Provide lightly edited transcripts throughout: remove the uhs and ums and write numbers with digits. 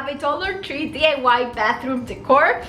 have a Dollar Tree DIY bathroom decor.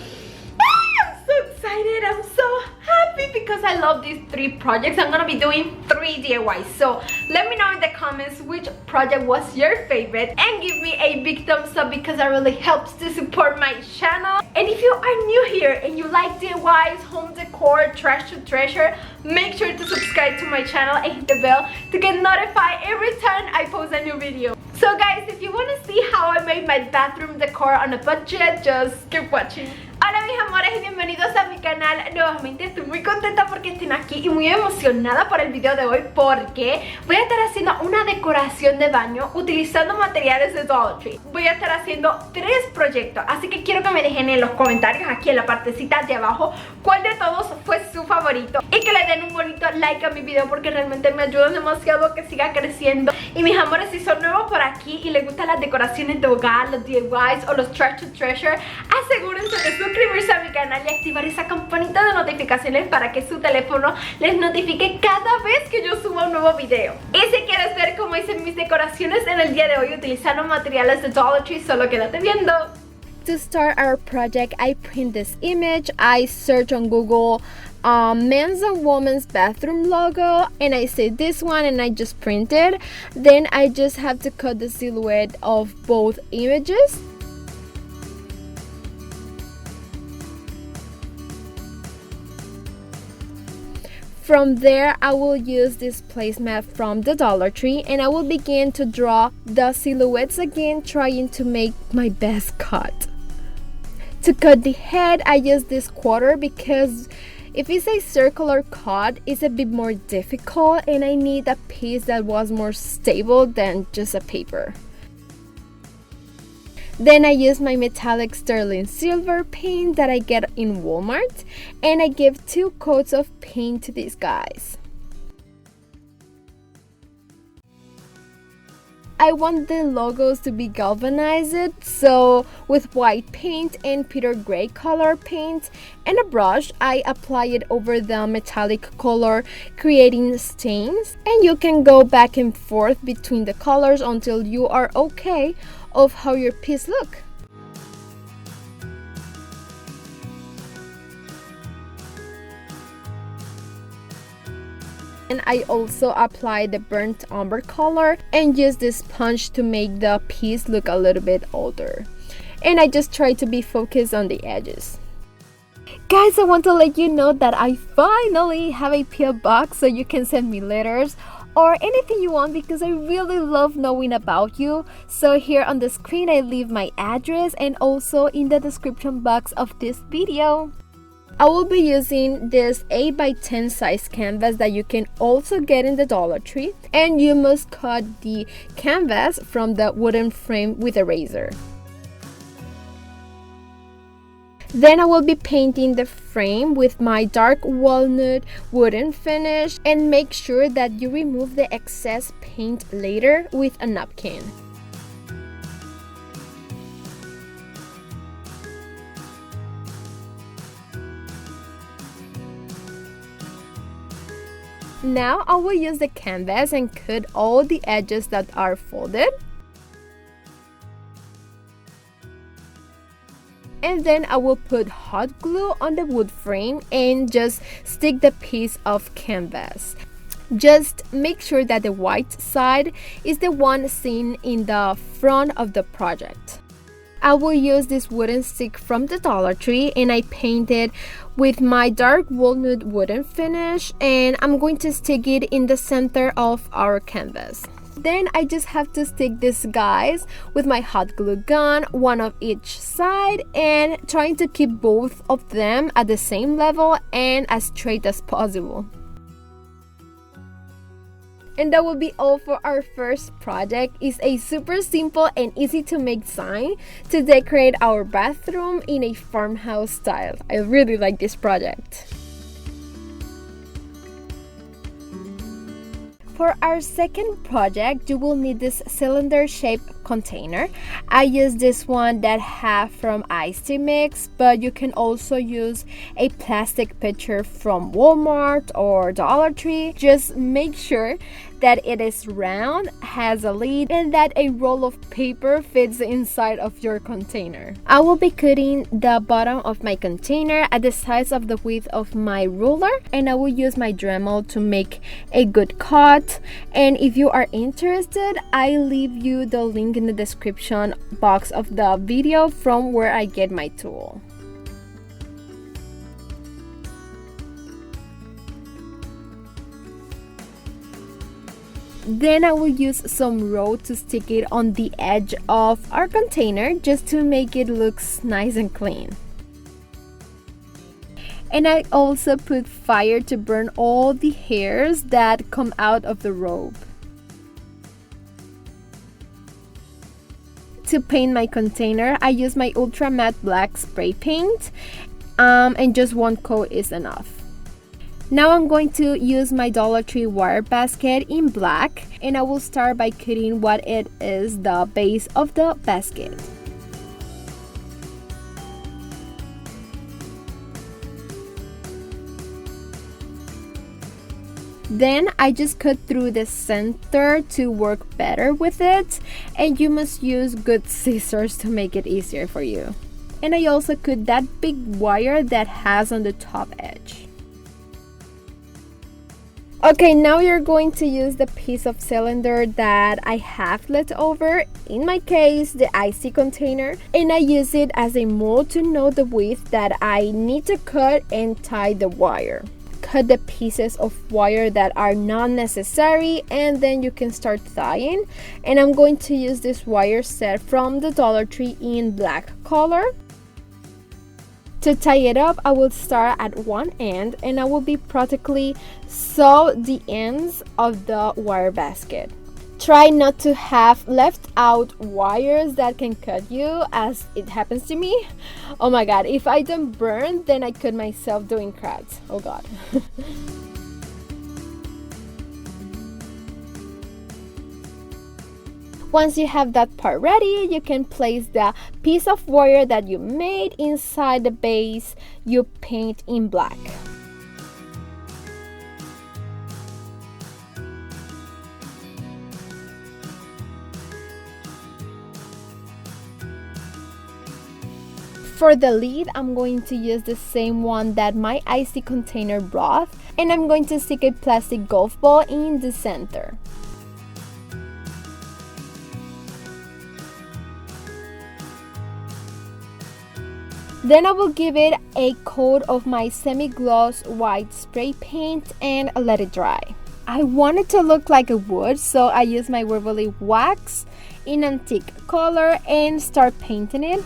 I'm so excited. I'm so happy because I love these 3 projects. I'm gonna be doing 3 DIYs. So let me know in the comments which project was your favorite and give me a big thumbs up because that really helps to support my channel. And if you are new here and you like DIYs, home decor, trash to treasure, make sure to subscribe to my channel and hit the bell to get notified every time I post a new video. So guys, if you want to see how I made my bathroom decor on a budget, just keep watching. Hola mis amores y bienvenidos a mi canal. Nuevamente estoy muy contenta porque estén aquí y muy emocionada por el video de hoy porque voy a estar haciendo una decoración de baño utilizando materiales de Dollar Tree. Voy a estar haciendo 3 proyectos, así que quiero que me dejen en los comentarios aquí en la partecita de abajo cuál de todos fue su favorito y que le den un bonito like a mi video porque realmente me ayudan demasiado a que siga creciendo. Y mis amores, si son nuevos por aquí y les gustan las decoraciones de hogar, los DIYs o los trash to treasure, asegúrense de suscribirse a mi canal y activar esa campanita de notificaciones para que su teléfono les notifique cada vez que yo suba un nuevo video. Y si quieres ver cómo hice mis decoraciones en el día de hoy utilizando materiales de Dollar Tree, solo quédate viendo. To start our project, I print this image. I search on Google men's and women's bathroom logo and I say this one and I just print it. Then I just have to cut the silhouette of both images. From there, I will use this placemat from the Dollar Tree and I will begin to draw the silhouettes again, trying to make my best cut. To cut the head, I use this quarter because if it's a circular cut, it's a bit more difficult and I need a piece that was more stable than just a paper. Then I use my metallic sterling silver paint that I get in Walmart and I give 2 coats of paint to these guys. I want the logos to be galvanized, so with white paint and Peter Gray color paint and a brush, I apply it over the metallic color, creating stains. And you can go back and forth between the colors until you are okay of how your piece look. And I also apply the burnt umber color and use this sponge to make the piece look a little bit older. And I just try to be focused on the edges. Guys, I want to let you know that I finally have a PO box so you can send me letters or anything you want because I really love knowing about you. So here on the screen I leave my address and also in the description box of this video. I will be using this 8x10 size canvas that you can also get in the Dollar Tree, and you must cut the canvas from the wooden frame with a razor. Then I will be painting the frame with my dark walnut wooden finish and make sure that you remove the excess paint later with a napkin. Now I will use the canvas and cut all the edges that are folded. And then I will put hot glue on the wood frame and just stick the piece of canvas. Just make sure that the white side is the one seen in the front of the project. I will use this wooden stick from the Dollar Tree and I paint it with my dark walnut wooden finish and I'm going to stick it in the center of our canvas. Then I just have to stick these guys with my hot glue gun, one of each side, and trying to keep both of them at the same level and as straight as possible. And that will be all for our first project. It's a super simple and easy to make sign to decorate our bathroom in a farmhouse style. I really like this project. For our second project, you will need this cylinder-shaped container. I use this one that have from iced tea mix, but you can also use a plastic pitcher from Walmart or Dollar Tree. Just make sure that it is round, has a lid, and that a roll of paper fits inside of your container. I will be cutting the bottom of my container at the size of the width of my ruler, and I will use my Dremel to make a good cut. And if you are interested, I leave you the link in the description box of the video from where I get my tool. Then I will use some rope to stick it on the edge of our container just to make it look nice and clean. And I also put fire to burn all the hairs that come out of the rope. To paint my container, I use my Ultra Matte Black spray paint, and just one coat is enough. Now I'm going to use my Dollar Tree wire basket in black, and I will start by cutting what it is the base of the basket. Then I just cut through the center to work better with it, and you must use good scissors to make it easier for you. And I also cut that big wire that has on the top edge. Okay, now you're going to use the piece of cylinder that I have left over, in my case the icy container, and I use it as a mold to know the width that I need to cut and tie the wire. Cut the pieces of wire that are not necessary, and then you can start tying. And I'm going to use this wire set from the Dollar Tree in black color. To tie it up, I will start at one end, and I will be practically sew the ends of the wire basket. Try not to have left out wires that can cut you, as it happens to me. Oh my god, if I don't burn, then I cut myself doing crafts. Oh god. Once you have that part ready, you can place the piece of wire that you made inside the base you paint in black. For the lid, I'm going to use the same one that my icy container brought, and I'm going to stick a plastic golf ball in the center. Then I will give it a coat of my semi-gloss white spray paint and let it dry. I want it to look like a wood, so I use my Waverly wax in antique color and start painting it.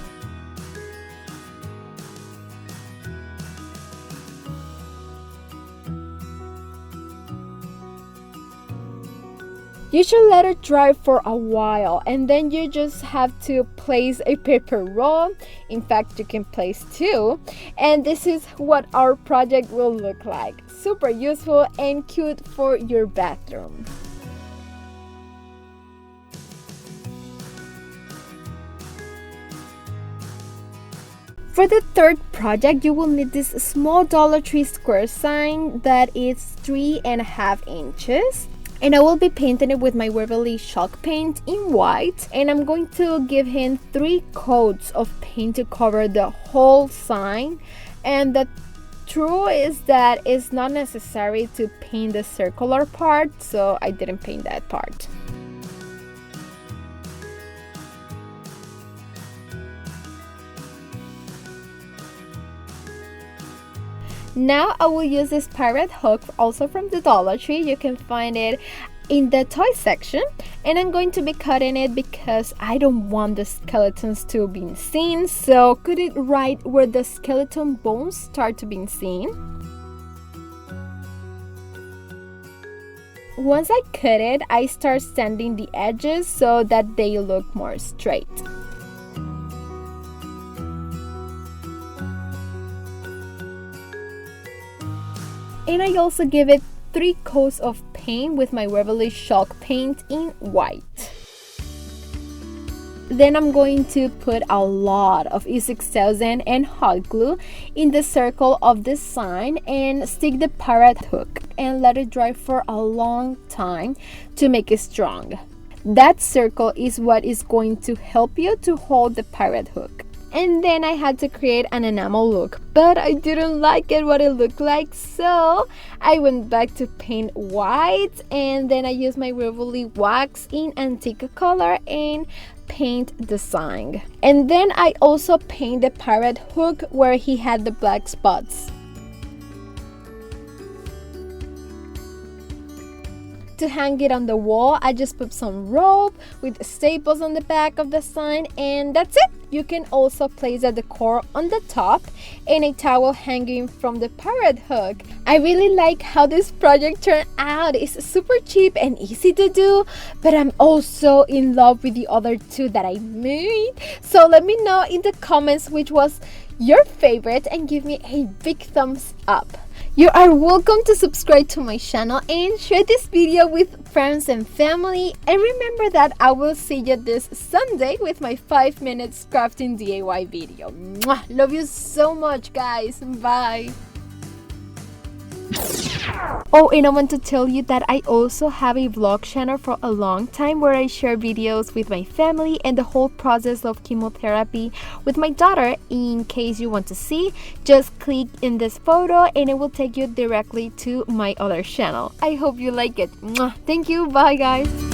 You should let it dry for a while, and then you just have to place a paper roll. In fact, you can place two, and this is what our project will look like. Super useful and cute for your bathroom. For the third project, you will need this small Dollar Tree square sign that is 3.5 inches. And I will be painting it with my Waverly chalk paint in white, and I'm going to give him 3 coats of paint to cover the whole sign. And the truth is that it's not necessary to paint the circular part, so I didn't paint that part. Now I will use this pirate hook, also from the Dollar Tree. You can find it in the toy section, and I'm going to be cutting it because I don't want the skeletons to be seen, so cut it right where the skeleton bones start to be seen. Once I cut it, I start sanding the edges so that they look more straight. And I also give it 3 coats of paint with my Waverly chalk paint in white. Then I'm going to put a lot of E6000 and hot glue in the circle of the sign and stick the parrot hook and let it dry for a long time to make it strong. That circle is what is going to help you to hold the parrot hook. And then I had to create an enamel look, but I didn't like it what it looked like, so I went back to paint white, and then I used my Rivoli wax in antique color and paint the sign. And then I also paint the parrot hook where he had the black spots. To hang it on the wall, I just put some rope with staples on the back of the sign, and that's it. You can also place a decor on the top and a towel hanging from the parrot hook. I really like how this project turned out. It's super cheap and easy to do, but I'm also in love with the other two that I made. So let me know in the comments which was your favorite and give me a big thumbs up. You are welcome to subscribe to my channel and share this video with friends and family. And remember that I will see you this Sunday with my 5 minutes crafting DIY video. Mwah! Love you so much, guys. Bye. Oh, and I want to tell you that I also have a vlog channel for a long time where I share videos with my family and the whole process of chemotherapy with my daughter. In case you want to see, just click in this photo and it will take you directly to my other channel. I hope you like it. Mwah. Thank you. Bye, guys.